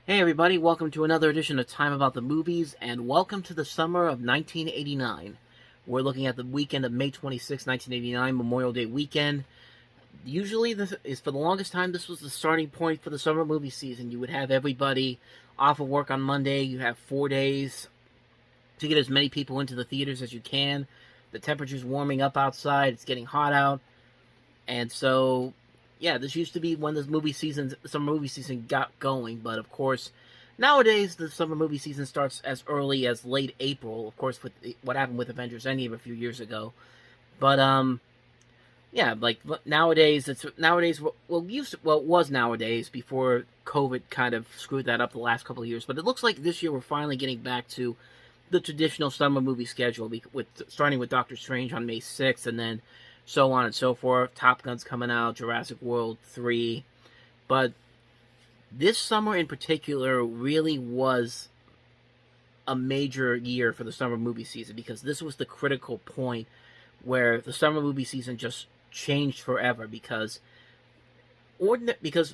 Hey everybody, welcome to another edition of Time About the Movies, and welcome to the summer of 1989. We're looking at the weekend of May 26, 1989, Memorial Day weekend. Usually, for the longest time, this was the starting point for the summer movie season. You would have everybody off of work on Monday. You have 4 days to get as many people into the theaters as you can. The temperature's warming up outside. It's getting hot out. And so, yeah, this used to be when the summer movie season got going. But, of course, nowadays, the summer movie season starts as early as late April. Of course, with what happened with Avengers Endgame a few years ago. But, yeah, like, nowadays, it was nowadays before COVID kind of screwed that up the last couple of years. But it looks like this year we're finally getting back to the traditional summer movie schedule, starting with Doctor Strange on May 6th, and then so on and so forth. Top Gun's coming out, Jurassic World 3. But this summer in particular really was a major year for the summer movie season, because this was the critical point where the summer movie season just changed forever, because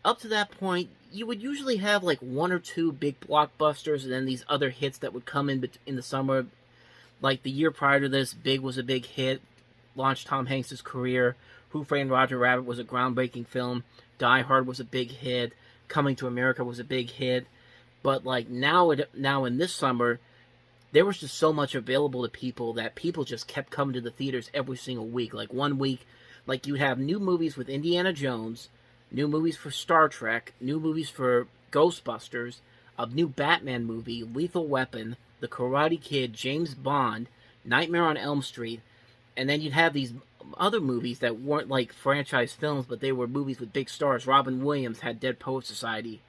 up to that point, you would usually have like one or two big blockbusters, and then these other hits that would come in the summer. Like the year prior to this, Big was a big hit, launched Tom Hanks' career. Who Framed Roger Rabbit was a groundbreaking film. Die Hard was a big hit. Coming to America was a big hit. But like now in this summer, there was just so much available to people that people just kept coming to the theaters every single week. Like one week, like you'd have new movies with Indiana Jones, new movies for Star Trek, new movies for Ghostbusters, a new Batman movie, Lethal Weapon, The Karate Kid, James Bond, Nightmare on Elm Street, and then you'd have these other movies that weren't like franchise films, but they were movies with big stars. Robin Williams had Dead Poets Society.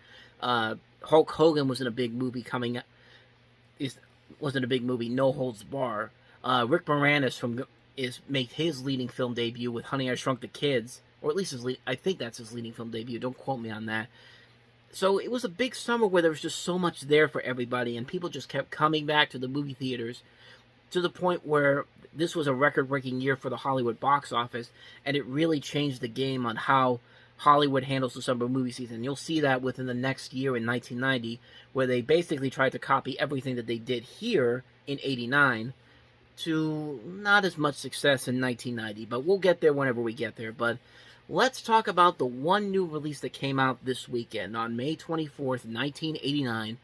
Hulk Hogan was in a big movie wasn't a big movie, No Holds Bar. Rick Moranis made his leading film debut with Honey, I Shrunk the Kids. Or at least I think that's his leading film debut. Don't quote me on that. So it was a big summer where there was just so much there for everybody, and people just kept coming back to the movie theaters, to the point where this was a record-breaking year for the Hollywood box office, and it really changed the game on how Hollywood handles the summer movie season. You'll see that within the next year in 1990, where they basically tried to copy everything that they did here in 89 to not as much success in 1990. But we'll get there whenever we get there. But let's talk about the one new release that came out this weekend on May 24th, 1989,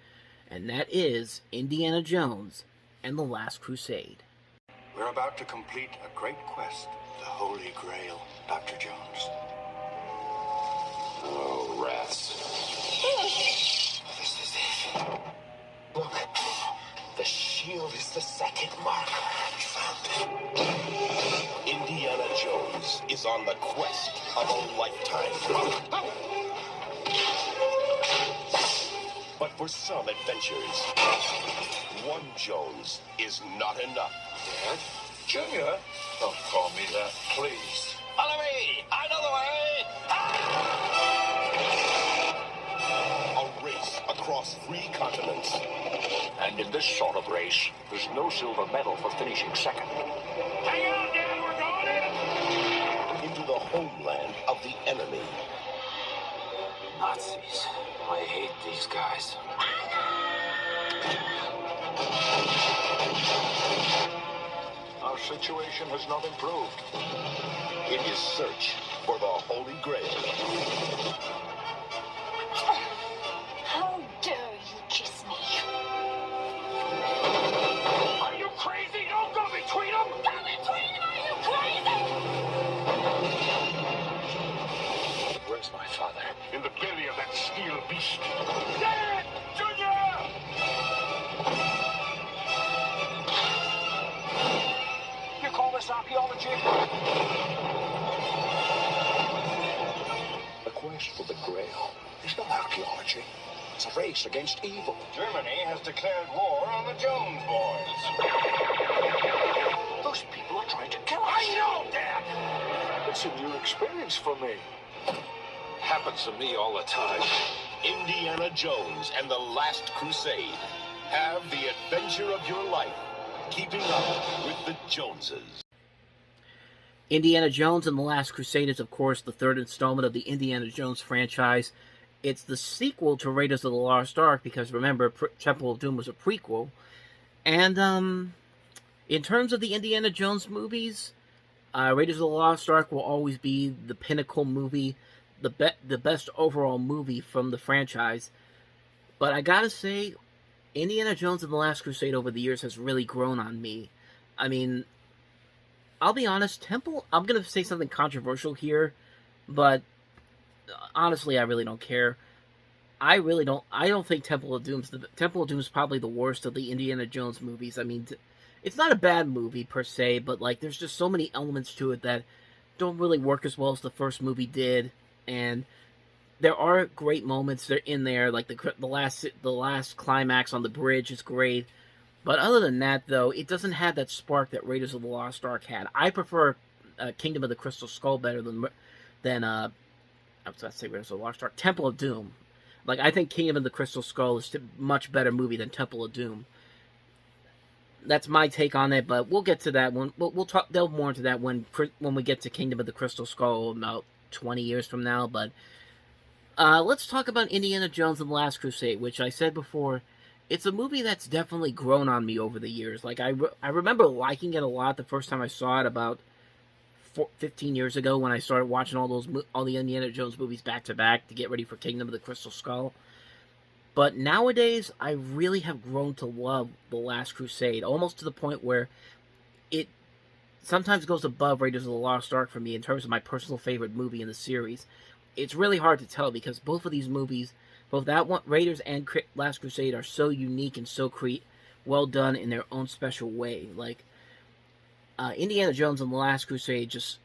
and that is Indiana Jones and the Last Crusade. We're about to complete a great quest, the Holy Grail, Dr. Jones. Oh, rats. This is it. Look, the shield is the second marker. We found it. Indiana Jones is on the quest of a lifetime. But for some adventures, one Jones is not enough. Dad? Junior? Don't call me that, please. Follow me! I know the way! A race across 3 continents. And in this sort of race, there's no silver medal for finishing second. Hang on, Dad, we're going in! Into the homeland of the enemy. Nazis. I hate these guys. Our situation has not improved. In his search for the Holy Grail. How dare you kiss me? Are you crazy? Don't go between them! Go between them, are you crazy? Where's my father? In the belly of that steel beast. Dad! Junior! You call this archaeology? The quest for the Grail is not archaeology. It's a race against evil. Germany has declared war on the Jones boys. Those people are trying to kill us. I know, Dad! It's a new experience for me. Happens to me all the time. Indiana Jones and the Last Crusade. Have the adventure of your life, keeping up with the Joneses. Indiana Jones and the Last Crusade is, of course, the third installment of the Indiana Jones franchise. It's the sequel to Raiders of the Lost Ark, because remember, Temple of Doom was a prequel. And in terms of the Indiana Jones movies, Raiders of the Lost Ark will always be the pinnacle movie, the best overall movie from the franchise. But I gotta say, Indiana Jones and the Last Crusade over the years has really grown on me. I mean, I'll be honest, I'm gonna say something controversial here, but honestly, I really don't care. I don't think Temple of Doom is probably the worst of the Indiana Jones movies. I mean, it's not a bad movie per se, but like there's just so many elements to it that don't really work as well as the first movie did, and there are great moments that are in there, like the last climax on the bridge is great. But other than that, though, it doesn't have that spark that Raiders of the Lost Ark had. I prefer Kingdom of the Crystal Skull better than I was about to say Raiders of the Lost Ark, Temple of Doom. Like, I think Kingdom of the Crystal Skull is a much better movie than Temple of Doom. That's my take on it, but we'll get to that one. We'll delve more into that when we get to Kingdom of the Crystal Skull about 20 years from now. But let's talk about Indiana Jones and the Last Crusade, which I said before, it's a movie that's definitely grown on me over the years. Like, I remember liking it a lot the first time I saw it about 15 years ago when I started watching all the Indiana Jones movies back to back to get ready for Kingdom of the Crystal Skull. But nowadays, I really have grown to love The Last Crusade, almost to the point where it sometimes goes above Raiders of the Lost Ark for me in terms of my personal favorite movie in the series. It's really hard to tell because both of these movies, both that one, Raiders and Last Crusade, are so unique and so well done in their own special way. Like, Indiana Jones and the Last Crusade just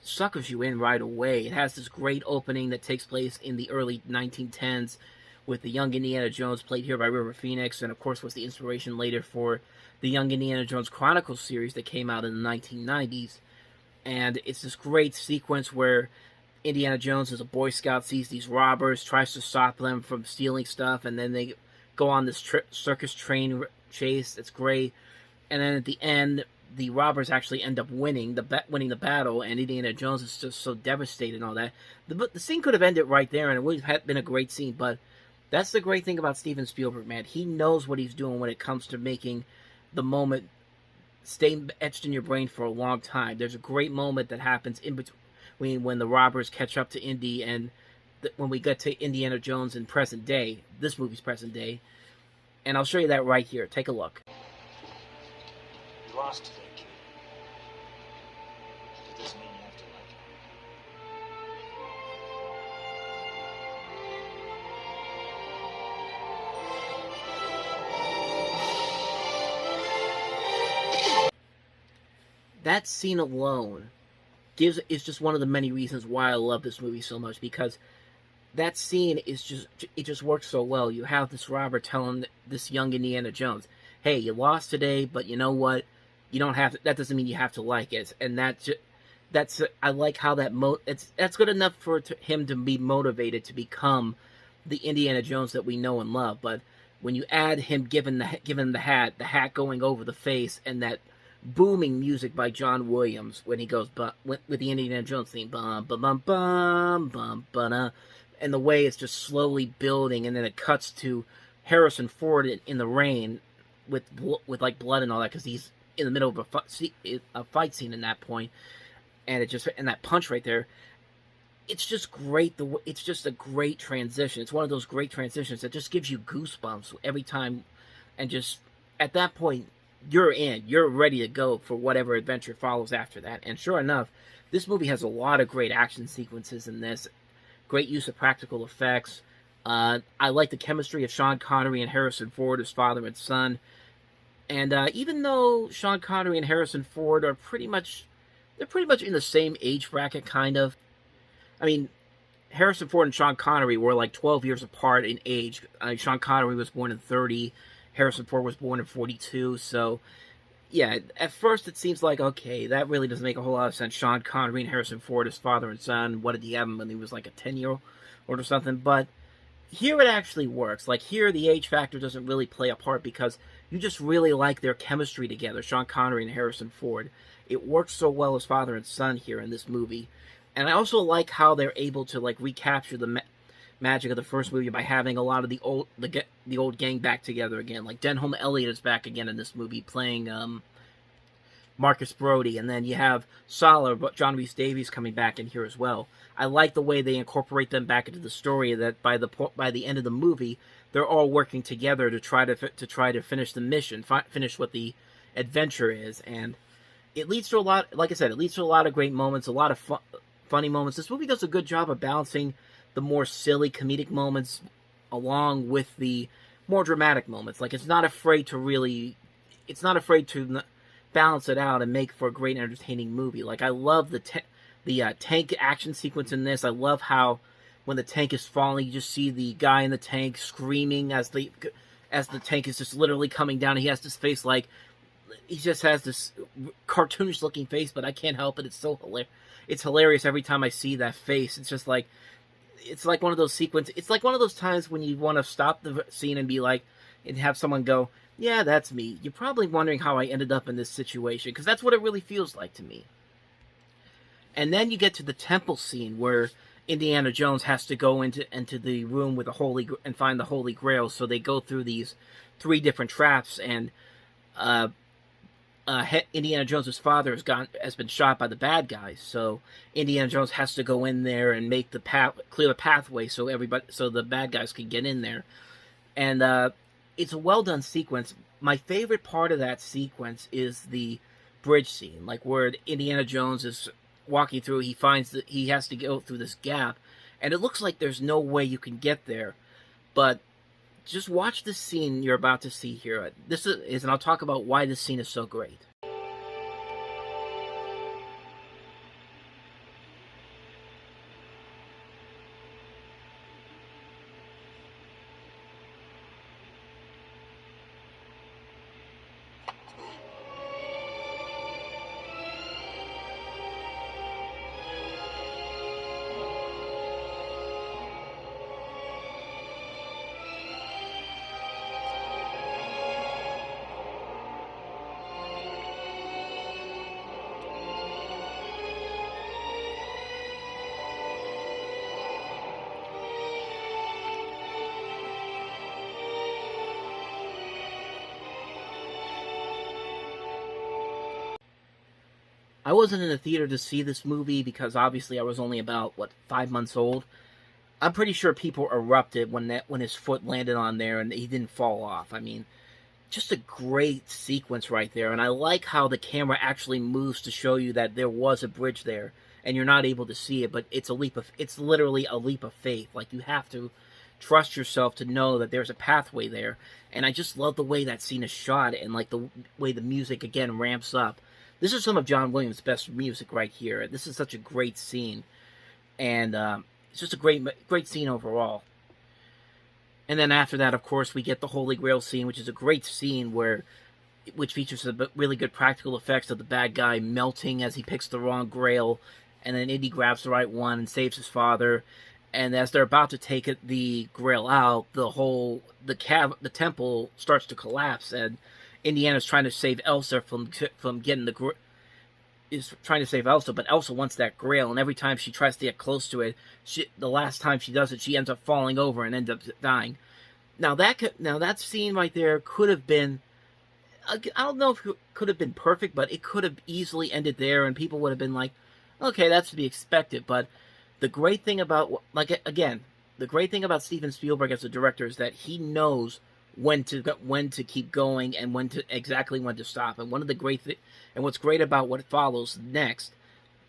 suckers you in right away. It has this great opening that takes place in the early 1910s with the young Indiana Jones, played here by River Phoenix, and of course was the inspiration later for the Young Indiana Jones Chronicles series that came out in the 1990s. And it's this great sequence where Indiana Jones, as a Boy Scout, sees these robbers, tries to stop them from stealing stuff, and then they go on this circus train chase. It's great. And then at the end, the robbers actually end up winning the battle, and Indiana Jones is just so devastated and all that. The scene could have ended right there, and it would have been a great scene, but that's the great thing about Steven Spielberg, man. He knows what he's doing when it comes to making the moment stay etched in your brain for a long time. There's a great moment that happens in between when the robbers catch up to Indy and when we get to Indiana Jones in present day, this movie's present day, and I'll show you that right here. Take a look. You lost today, kid. It doesn't mean you have to like it. That scene alone is just one of the many reasons why I love this movie so much, because that scene just works so well. You have this robber telling this young Indiana Jones, "Hey, you lost today, but you know what? You don't have to, that doesn't mean you have to like it." And that's I like how that's good enough for him to be motivated to become the Indiana Jones that we know and love. But when you add him given the hat going over the face, and that booming music by John Williams when he goes with the Indiana Jones theme, bum bum bum bum bum bum, and the way it's just slowly building, and then it cuts to Harrison Ford in the rain with like blood and all that, because he's in the middle of a fight scene in that point, and that punch right there, it's just great. It's just a great transition. It's one of those great transitions that just gives you goosebumps every time, and just at that point you're ready to go for whatever adventure follows after that. And sure enough, this movie has a lot of great action sequences in this, great use of practical effects. I like the chemistry of Sean Connery and Harrison Ford as father and son. And even though Sean Connery and Harrison Ford are pretty much in the same age bracket, kind of. I mean, Harrison Ford and Sean Connery were like 12 years apart in age. Sean Connery was born in 30. Harrison Ford was born in 42. So, yeah, at first it seems like, okay, that really doesn't make a whole lot of sense. Sean Connery and Harrison Ford as father and son. What did he have him when he was like a 10-year-old or something? But here it actually works. Like, here the age factor doesn't really play a part, because you just really like their chemistry together, Sean Connery and Harrison Ford. It works so well as father and son here in this movie. And I also like how they're able to like recapture magic of the first movie by having a lot of the old gang back together again. Like Denholm Elliott is back again in this movie playing Marcus Brody, and then you have Sala, but John Rhys Davies coming back in here as well. I like the way they incorporate them back into the story. That by the end of the movie, they're all working together to try to finish the mission, finish what the adventure is, and it leads to a lot. Like I said, it leads to a lot of great moments, a lot of funny moments. This movie does a good job of balancing the more silly comedic moments along with the more dramatic moments. Like it's not afraid to balance it out and make for a great entertaining movie. Like I love the tank action sequence in this. I love how when the tank is falling, you just see the guy in the tank screaming as the tank is just literally coming down. He has this face like he just has this cartoonish looking face, but I can't help it. It's so hilarious. It's hilarious every time I see that face. It's just like it's like one of those sequences. It's like one of those times when you want to stop the scene and be like, and have someone go, "Yeah, that's me." You're probably wondering how I ended up in this situation, because that's what it really feels like to me. And then you get to the temple scene where Indiana Jones has to go into the room with and find the Holy Grail. So they go through these 3 different traps, and Indiana Jones's father has been shot by the bad guys. So Indiana Jones has to go in there and make clear the pathway so the bad guys can get in there. And it's a well done sequence. My favorite part of that sequence is the bridge scene, like where Indiana Jones is walking through. He finds that he has to go through this gap, and it looks like there's no way you can get there. But just watch the scene you're about to see here. This is, and I'll talk about why this scene is so great. I wasn't in the theater to see this movie because obviously I was only about 5 months old. I'm pretty sure people erupted when his foot landed on there and he didn't fall off. I mean, just a great sequence right there, and I like how the camera actually moves to show you that there was a bridge there, and you're not able to see it, but it's literally a leap of faith. Like you have to trust yourself to know that there's a pathway there, and I just love the way that scene is shot and like the way the music again ramps up. This is some of John Williams' best music right here. This is such a great scene, and it's just a great scene overall. And then after that, of course, we get the Holy Grail scene, which is a great scene which features some really good practical effects of the bad guy melting as he picks the wrong Grail, and then Indy grabs the right one and saves his father. And as they're about to take the Grail out, the temple starts to collapse, and Indiana's trying to save Elsa from getting trying to save Elsa, but Elsa wants that Grail, and every time she tries to get close to it, the last time she does it, she ends up falling over and ends up dying. Now that scene right there could have been, I don't know if it could have been perfect, but it could have easily ended there, and people would have been like, okay, that's to be expected. But the great thing about, the great thing about Steven Spielberg as a director is that he knows when to keep going and exactly when to stop. And what's great about what follows next,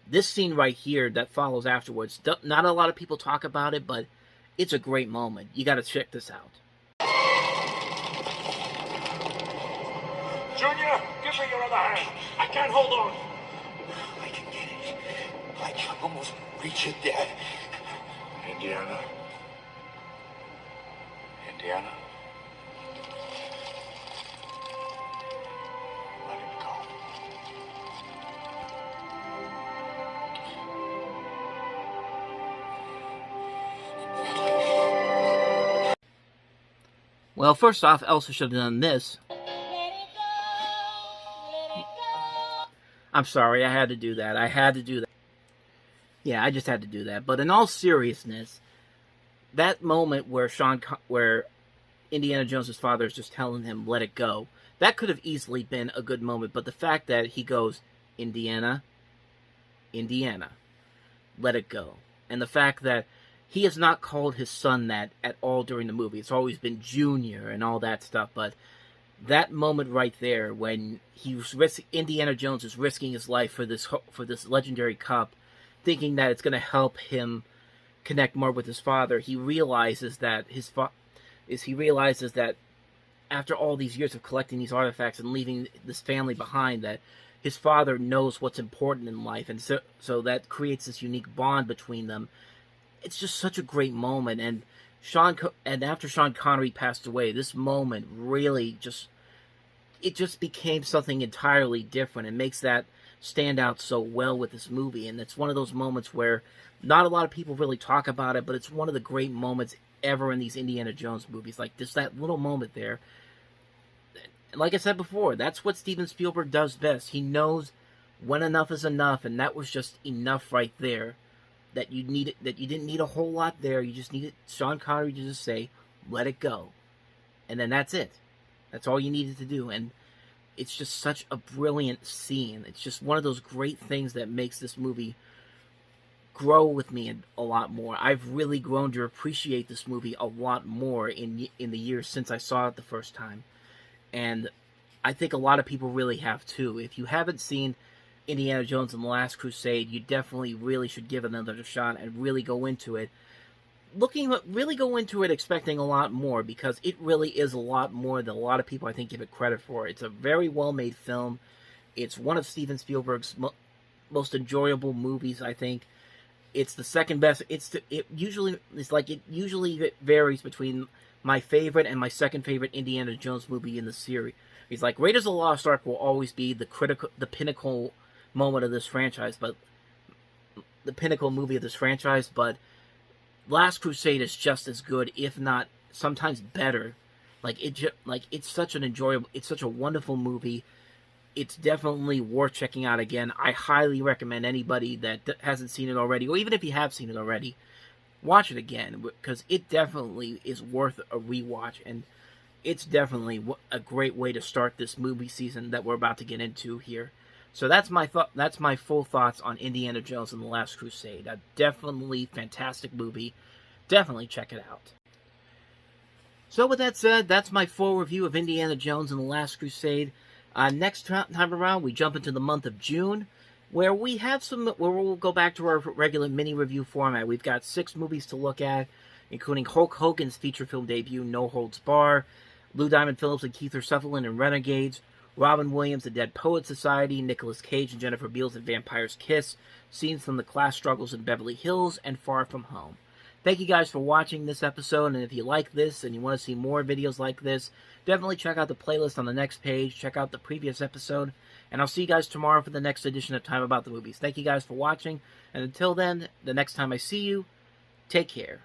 this scene right here that follows afterwards, not a lot of people talk about it, but it's a great moment. You got to check this out. Junior, give me your other hand. I can't hold on. I can get it. I can almost reach it, Dad. Indiana. Indiana. Let him go. Well, first off, Elsa should have done this. I'm sorry, I had to do that. Yeah, I just had to do that. But in all seriousness, that moment where Indiana Jones' father is just telling him, let it go, that could have easily been a good moment, but the fact that he goes, Indiana, Indiana, let it go. And the fact that he has not called his son that at all during the movie. It's always been Junior and all that stuff, but that moment right there when Indiana Jones is risking his life for this legendary cup, thinking that it's going to help him connect more with his father, he realizes that after all these years of collecting these artifacts and leaving this family behind, that his father knows what's important in life, and so that creates this unique bond between them. It's just such a great moment, and after Sean Connery passed away, this moment really just became something entirely different. It makes that stand out so well with this movie, and it's one of those moments where not a lot of people really talk about it, but it's one of the great moments ever in these Indiana Jones movies. Like, just that little moment there. Like I said before, that's what Steven Spielberg does best. He knows when enough is enough, and that was just enough right there. That you didn't need a whole lot there. You just needed Sean Connery to just say, let it go. And then that's it. That's all you needed to do. And it's just such a brilliant scene. It's just one of those great things that makes this movie grow with me a lot more. I've really grown to appreciate this movie a lot more in the years since I saw it the first time. And I think a lot of people really have too. If you haven't seen Indiana Jones and the Last Crusade, you definitely really should give it another shot and really go into it. Expecting a lot more, because it really is a lot more than a lot of people, I think, give it credit for. It's a very well-made film. It's one of Steven Spielberg's most enjoyable movies, I think. It's the second best. It usually varies between my favorite and my second favorite Indiana Jones movie in the series. He's like, Raiders of the Lost Ark will always be the pinnacle moment of this franchise, but the pinnacle movie of this franchise, but Last Crusade is just as good, if not sometimes better. It's such a wonderful movie. It's definitely worth checking out again. I highly recommend anybody that hasn't seen it already, or even if you have seen it already, watch it again, because it definitely is worth a rewatch, and it's definitely a great way to start this movie season that we're about to get into here. So that's my full thoughts on Indiana Jones and the Last Crusade. A definitely fantastic movie. Definitely check it out. So with that said, that's my full review of Indiana Jones and the Last Crusade. Next time around, we jump into the month of June, where we'll go back to our regular mini review format. We've got 6 movies to look at, including Hulk Hogan's feature film debut, No Holds Barred, Lou Diamond Phillips and Kiefer Sutherland in Renegades, Robin Williams, The Dead Poets Society, Nicolas Cage and Jennifer Beals in Vampire's Kiss, scenes from the class struggles in Beverly Hills, and Far From Home. Thank you guys for watching this episode, and if you like this and you want to see more videos like this, definitely check out the playlist on the next page, check out the previous episode, and I'll see you guys tomorrow for the next edition of Time About the Movies. Thank you guys for watching, and until then, the next time I see you, take care.